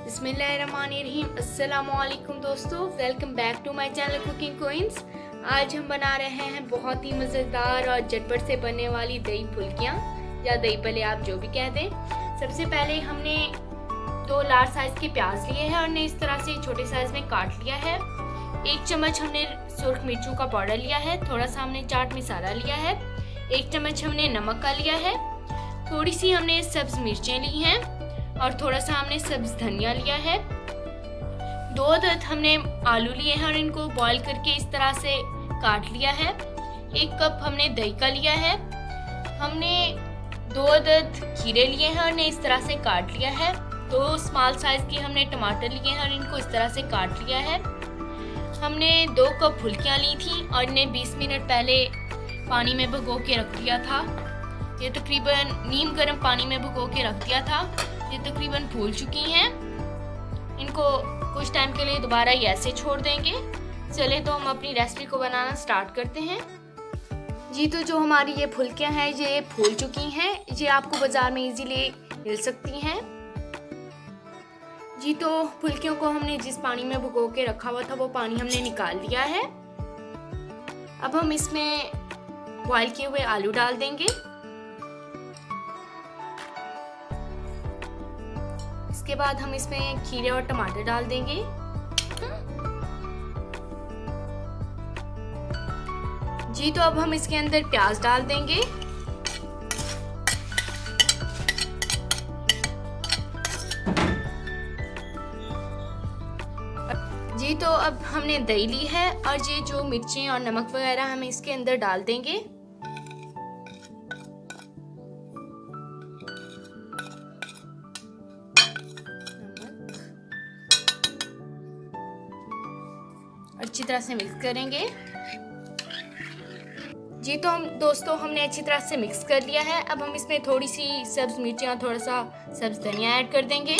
बिस्मिल्लाहिर्रहमानिर्रहीम। अस्सलामुअलैकुम दोस्तों, welcome back to my channel cooking queens. आज हम बना रहे हैं बहुत ही मज़ेदार और झटपट से बनने वाली दही फुल्कियाँ या दही भल्ले, आप जो भी कह दें। सबसे पहले हमने 2 लार्ज साइज़ के प्याज लिए हैं और ने इस तरह से छोटे साइज़ में काट लिया है। 1 चम्मच हमने सुर्ख मिर्चों का पाउडर लिया है। थोड़ा सा हमने चाट मसाला लिया है। 1 चम्मच हमने नमक का लिया है। थोड़ी सी हमने सब्ज़ मिर्चें ली हैं और थोड़ा सा हमने सब्ज़ धनिया लिया है। 2 अदद हमने आलू लिए हैं और इनको बॉईल करके इस तरह से काट लिया है। 1 कप हमने दही का लिया है। हमने 2 अदद खीरे लिए हैं और इस तरह से काट लिया है। 2 स्मॉल साइज़ के हमने टमाटर लिए हैं और इनको इस तरह से काट लिया है। हमने 2 कप फुल्कियाँ ली थी और इन्हें 20 मिनट पहले पानी में भिगो के रख दिया था। ये तकरीबन नीम गर्म पानी में भिगो के रख दिया था। ये तकरीबन फूल चुकी हैं। इनको कुछ टाइम के लिए दोबारा ऐसे छोड़ देंगे। चले तो हम अपनी रेसिपी को बनाना स्टार्ट करते हैं। जी तो जो हमारी ये फुल्कियां हैं ये फूल चुकी हैं। ये आपको बाज़ार में इजीली मिल सकती हैं। जी तो फुल्कियों को हमने जिस पानी में भिगो के रखा हुआ था वो पानी हमने निकाल लिया है। अब हम इसमें बॉयल किए हुए आलू डाल देंगे। इसके बाद हम इसमें खीरे और टमाटर डाल देंगे। जी तो अब हम इसके अंदर प्याज डाल देंगे। जी तो अब हमने दही ली है और ये जो मिर्चें और नमक वगैरह हम इसके अंदर डाल देंगे। अच्छी तरह से मिक्स करेंगे। जी तो हमने अच्छी तरह से मिक्स कर लिया है। अब हम इसमें थोड़ी सी सब्ज़ मिर्चियाँ और थोड़ा सा सब्ज़ धनिया ऐड कर देंगे।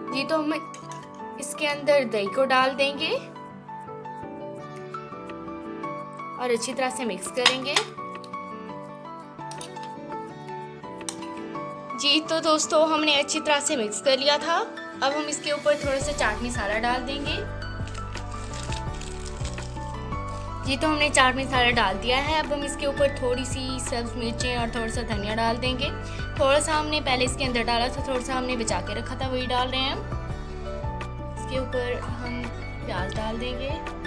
जी तो हम इसके अंदर दही को डाल देंगे और अच्छी तरह से मिक्स करेंगे। जी तो दोस्तों हमने अच्छी तरह से मिक्स कर लिया था। अब हम इसके ऊपर थोड़ा सा चाट मसाला डाल देंगे। जी तो हमने चाट मसाला डाल दिया है। अब हम इसके ऊपर थोड़ी सी सब्ज़ मिर्चें और थोड़ा सा धनिया डाल देंगे। थोड़ा सा हमने पहले इसके अंदर डाला था, थोड़ा सा हमने बचा के रखा था, वही डाल रहे हैं हम। इसके ऊपर हम प्याज डाल देंगे।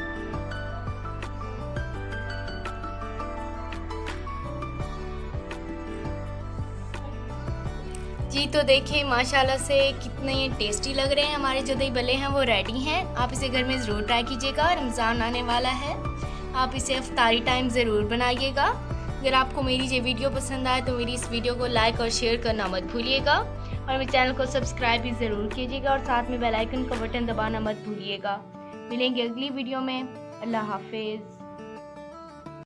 जी तो देखिए माशाल्लाह से कितने टेस्टी लग रहे हैं। हमारे जो दही भल्ले हैं वो रेडी हैं। आप इसे घर में ज़रूर ट्राई कीजिएगा। रमज़ान आने वाला है, आप इसे इफ्तारी टाइम ज़रूर बनाइएगा। अगर आपको मेरी ये वीडियो पसंद आए तो मेरी इस वीडियो को लाइक और शेयर करना मत भूलिएगा और मेरे चैनल को सब्सक्राइब भी ज़रूर कीजिएगा और साथ में बेल आइकन का बटन दबाना मत भूलिएगा। मिलेंगे अगली वीडियो में। अल्लाह हाफिज़।